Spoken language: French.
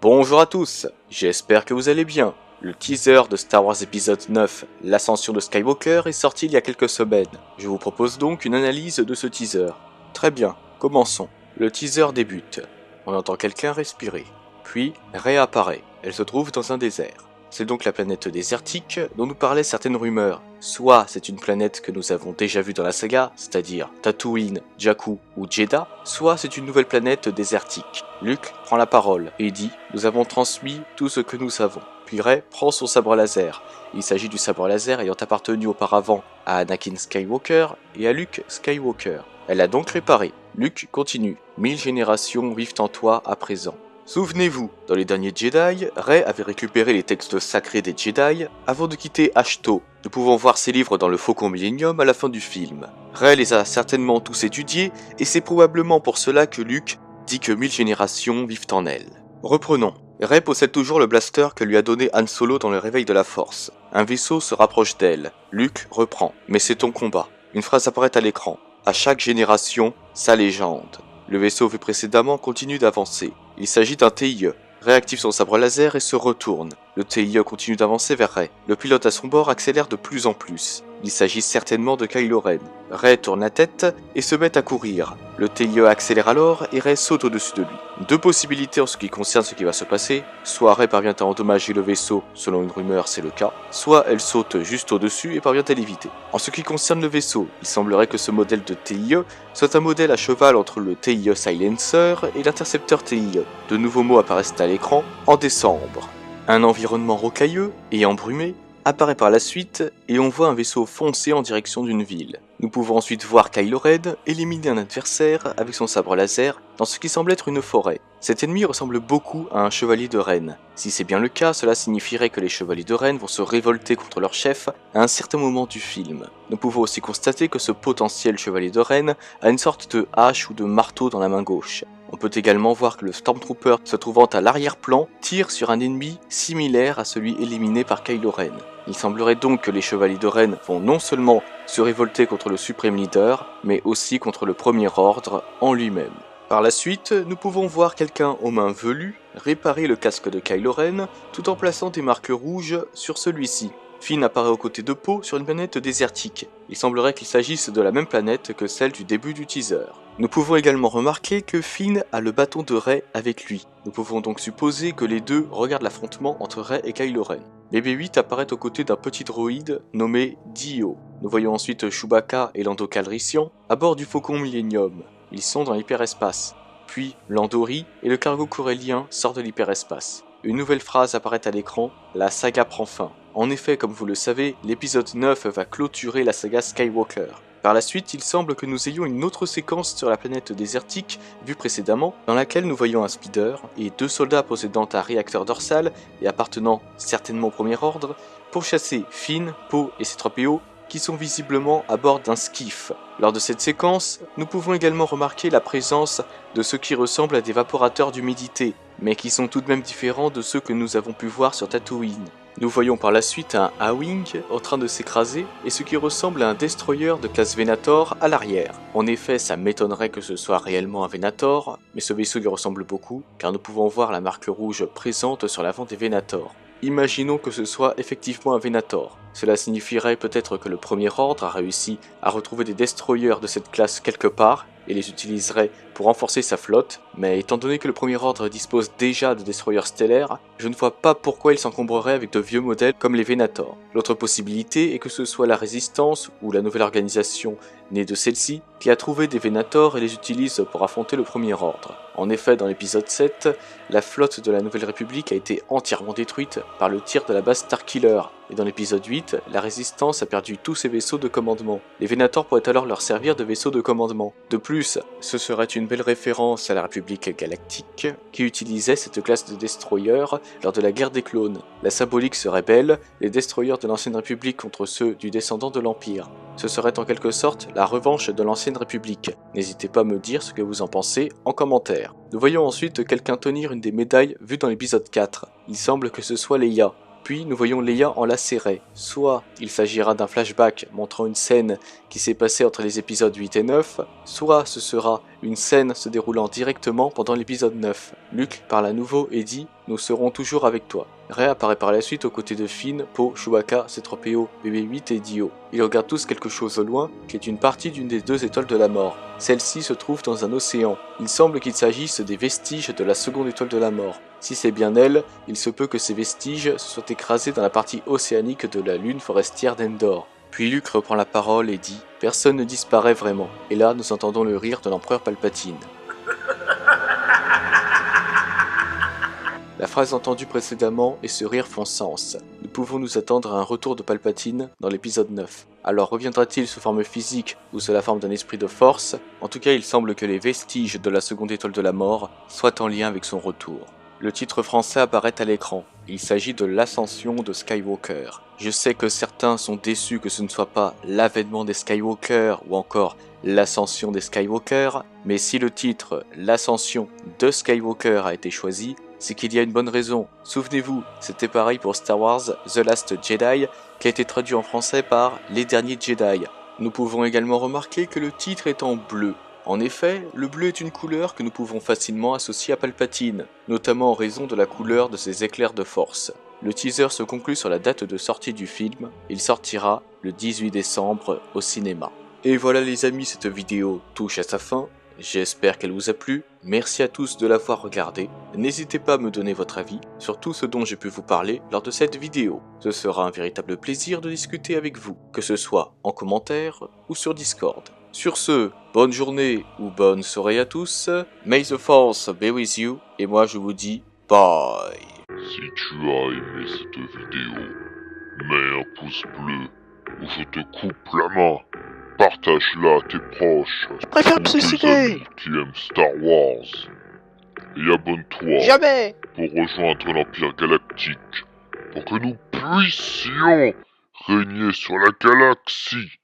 Bonjour à tous, j'espère que vous allez bien. Le teaser de Star Wars épisode 9, l'ascension de Skywalker, est sorti il y a quelques semaines. Je vous propose donc une analyse de ce teaser. Très bien, commençons. Le teaser débute. On entend quelqu'un respirer. Puis, Rey apparaît. Elle se trouve dans un désert. C'est donc la planète désertique dont nous parlaient certaines rumeurs. Soit c'est une planète que nous avons déjà vue dans la saga, c'est-à-dire Tatooine, Jakku ou Jeddah, soit c'est une nouvelle planète désertique. Luke prend la parole et dit « Nous avons transmis tout ce que nous savons ». Puis Rey prend son sabre laser. Il s'agit du sabre laser ayant appartenu auparavant à Anakin Skywalker et à Luke Skywalker. Elle l'a donc réparé. Luke continue « 1000 générations vivent en toi à présent ». Souvenez-vous, dans les derniers Jedi, Rey avait récupéré les textes sacrés des Jedi avant de quitter Ahch-To. Nous pouvons voir ces livres dans le Faucon Millenium à la fin du film. Rey les a certainement tous étudiés et c'est probablement pour cela que Luke dit que 1000 générations vivent en elle. Reprenons. Rey possède toujours le blaster que lui a donné Han Solo dans le réveil de la Force. Un vaisseau se rapproche d'elle. Luke reprend. Mais c'est ton combat. Une phrase apparaît à l'écran. À chaque génération, sa légende. Le vaisseau vu précédemment continue d'avancer. Il s'agit d'un TIE. Rey active son sabre laser et se retourne. Le TIE continue d'avancer vers Rey. Le pilote à son bord accélère de plus en plus. Il s'agit certainement de Kylo Ren. Rey tourne la tête et se met à courir. Le TIE accélère alors et Rey saute au-dessus de lui. Deux possibilités en ce qui concerne ce qui va se passer. Soit Rey parvient à endommager le vaisseau, selon une rumeur c'est le cas, soit elle saute juste au-dessus et parvient à l'éviter. En ce qui concerne le vaisseau, il semblerait que ce modèle de TIE soit un modèle à cheval entre le TIE Silencer et l'intercepteur TIE. De nouveaux mots apparaissent à l'écran en décembre. Un environnement rocailleux et embrumé apparaît par la suite et on voit un vaisseau foncer en direction d'une ville. Nous pouvons ensuite voir Kylo Ren éliminer un adversaire avec son sabre laser dans ce qui semble être une forêt. Cet ennemi ressemble beaucoup à un chevalier de Ren. Si c'est bien le cas, cela signifierait que les chevaliers de Ren vont se révolter contre leur chef à un certain moment du film. Nous pouvons aussi constater que ce potentiel chevalier de Ren a une sorte de hache ou de marteau dans la main gauche. On peut également voir que le Stormtrooper se trouvant à l'arrière-plan tire sur un ennemi similaire à celui éliminé par Kylo Ren. Il semblerait donc que les chevaliers de Ren vont non seulement se révolter contre le Supreme Leader, mais aussi contre le Premier Ordre en lui-même. Par la suite, nous pouvons voir quelqu'un aux mains velues réparer le casque de Kylo Ren tout en plaçant des marques rouges sur celui-ci. Finn apparaît aux côtés de Poe sur une planète désertique. Il semblerait qu'il s'agisse de la même planète que celle du début du teaser. Nous pouvons également remarquer que Finn a le bâton de Rey avec lui. Nous pouvons donc supposer que les deux regardent l'affrontement entre Rey et Kylo Ren. BB-8 apparaît aux côtés d'un petit droïde nommé Dio. Nous voyons ensuite Chewbacca et Lando Calrissian à bord du Faucon Millenium. Ils sont dans l'hyperespace. Puis Lando rit et le cargo corellien sort de l'hyperespace. Une nouvelle phrase apparaît à l'écran, la saga prend fin. En effet, comme vous le savez, l'épisode 9 va clôturer la saga Skywalker. Par la suite, il semble que nous ayons une autre séquence sur la planète désertique, vue précédemment, dans laquelle nous voyons un speeder et deux soldats possédant un réacteur dorsal et appartenant certainement au Premier Ordre, pour chasser Finn, Poe et C-3PO, qui sont visiblement à bord d'un skiff. Lors de cette séquence, nous pouvons également remarquer la présence de ce qui ressemble à des vaporateurs d'humidité, mais qui sont tout de même différents de ceux que nous avons pu voir sur Tatooine. Nous voyons par la suite un A-Wing en train de s'écraser et ce qui ressemble à un destroyer de classe Venator à l'arrière. En effet, ça m'étonnerait que ce soit réellement un Venator, mais ce vaisseau y ressemble beaucoup car nous pouvons voir la marque rouge présente sur l'avant des Venator. Imaginons que ce soit effectivement un Venator. Cela signifierait peut-être que le Premier Ordre a réussi à retrouver des destroyers de cette classe quelque part et les utiliserait pour renforcer sa flotte, mais étant donné que le Premier Ordre dispose déjà de destroyers stellaires, je ne vois pas pourquoi il s'encombrerait avec de vieux modèles comme les Venator. L'autre possibilité est que ce soit la Résistance ou la nouvelle organisation née de celle-ci qui a trouvé des Venator et les utilise pour affronter le Premier Ordre. En effet, dans l'épisode 7, la flotte de la Nouvelle République a été entièrement détruite par le tir de la base Starkiller, et dans l'épisode 8, la Résistance a perdu tous ses vaisseaux de commandement. Les Venator pourraient alors leur servir de vaisseaux de commandement. De plus, ce serait une belle référence à la République Galactique, qui utilisait cette classe de destroyer lors de la guerre des clones. La symbolique serait belle, les destroyers de l'Ancienne République contre ceux du descendant de l'Empire. Ce serait en quelque sorte la revanche de l'Ancienne République. N'hésitez pas à me dire ce que vous en pensez en commentaire. Nous voyons ensuite quelqu'un tenir une des médailles vues dans l'épisode 4. Il semble que ce soit Leia. Puis nous voyons Leia enlacérée. Soit il s'agira d'un flashback montrant une scène qui s'est passée entre les épisodes 8 et 9, soit ce sera une scène se déroulant directement pendant l'épisode 9. Luke parle à nouveau et dit nous serons toujours avec toi. Rey apparaît par la suite aux côtés de Finn, Poe, Chewbacca, C-3PO, BB-8 et Dio. Ils regardent tous quelque chose au loin, qui est une partie d'une des 2 étoiles de la mort. Celle-ci se trouve dans un océan. Il semble qu'il s'agisse des vestiges de la seconde étoile de la mort. Si c'est bien elle, il se peut que ces vestiges se soient écrasés dans la partie océanique de la lune forestière d'Endor. Puis Luke reprend la parole et dit « Personne ne disparaît vraiment ». Et là, nous entendons le rire de l'empereur Palpatine. La phrase entendue précédemment et ce rire font sens. Nous pouvons nous attendre à un retour de Palpatine dans l'épisode 9. Alors reviendra-t-il sous forme physique ou sous la forme d'un esprit de force? En tout cas, il semble que les vestiges de la seconde étoile de la mort soient en lien avec son retour. Le titre français apparaît à l'écran. Il s'agit de l'ascension de Skywalker. Je sais que certains sont déçus que ce ne soit pas l'avènement des Skywalker ou encore l'ascension des Skywalker, mais si le titre l'ascension de Skywalker a été choisi, c'est qu'il y a une bonne raison. Souvenez-vous, c'était pareil pour Star Wars The Last Jedi, qui a été traduit en français par Les Derniers Jedi. Nous pouvons également remarquer que le titre est en bleu. En effet, le bleu est une couleur que nous pouvons facilement associer à Palpatine, notamment en raison de la couleur de ses éclairs de force. Le teaser se conclut sur la date de sortie du film, il sortira le 18 décembre au cinéma. Et voilà les amis, cette vidéo touche à sa fin. J'espère qu'elle vous a plu, merci à tous de l'avoir regardé, n'hésitez pas à me donner votre avis sur tout ce dont j'ai pu vous parler lors de cette vidéo. Ce sera un véritable plaisir de discuter avec vous, que ce soit en commentaire ou sur Discord. Sur ce, bonne journée ou bonne soirée à tous, may the force be with you, et moi je vous dis bye. Si tu as aimé cette vidéo, mets un pouce bleu ou je te coupe la main. Partage-la à tes proches. Je préfère ou me tes suicider. amis qui aiment Star Wars. Et abonne-toi Jamais. pour rejoindre l'Empire Galactique pour que nous puissions régner sur la galaxie.